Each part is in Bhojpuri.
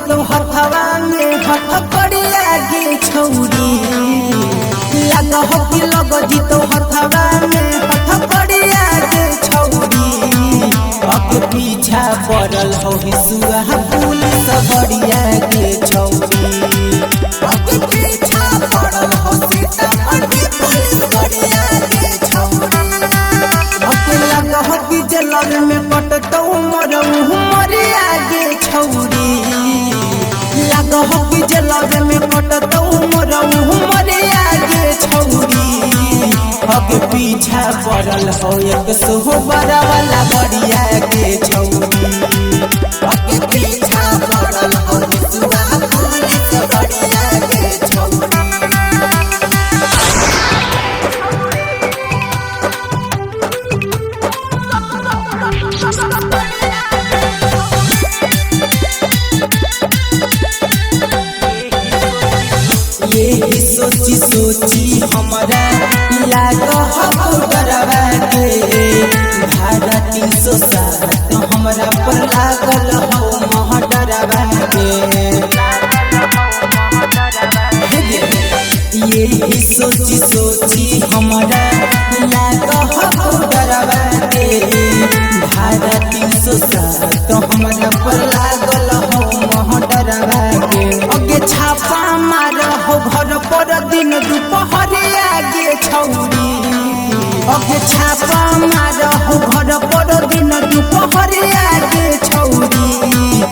तो हथवा में हथ कड़िया गे छौरी लगा हो कि लगजी तो हथवा में हथ कड़िया गे छौरी अब पीछा पड़ल हो हिसुआ पुलिस बढ़िया गे छौरी अब पीछा पड़ल हो सीतामढ़ी पुलिस बढ़िया गे छौरी लगा हो कि जलल में कटतौ मरऊ मरिया गे छौरी लगा हो कि जलल में कटतौ मरऊ मरिया गे छौरी अब पीछा पड़ल हो एक सोहबरा वाला बढ़िया गे छौरी अब पीछा पड़ल हो हिसुआ पुलिस बढ़िया गे छौरी यही सोची सोची हमारा लागो हो डरवा के भाड़ा 307 हमरा पर लागल हो मोह डरवा के यही सोची सोची हमारा लागो हो डरवा के भाड़ा 307 हमरा पर लागल हो मोह डरवा के अगे छापा मार हो घर पर दिन दुपहरिया गे छौरी अगे छापा मार हो घर पर दिन दुपहरिया गे छौरी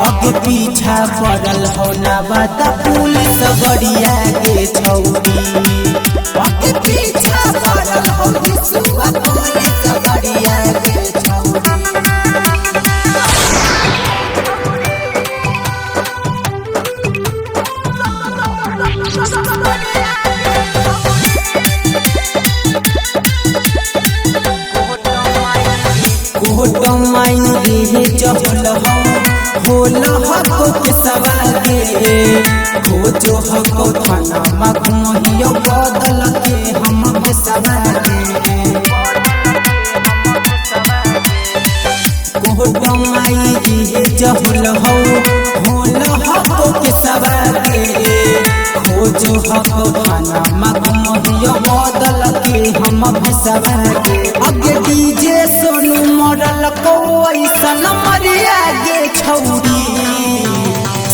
अगे पीछा पड़ल हो नवादा पुलिस बढ़िया गे छौरी अगे पीछा पड़ल हो हिसुआ पुलिस बढ़िया गे छौरी माइन रे जहल होल हको के सवागे खोजो हको थाना मखमहियो बदल के हम के सवागे कोहट माई रे जहल होल हको के सवागे खोजो हको थाना मखमहियो बदल के हम के सवागे अगे डीजे सोनू मरल को ऐसन मरिया गे छौरी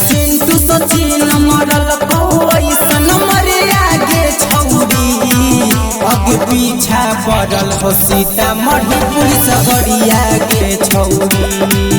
सिंटू सचिन मरल को ऐसन मरिया गे छौरी अगे पीछा पड़ल हो सीतामढ़ी पुलिस बढ़िया गे छौरी।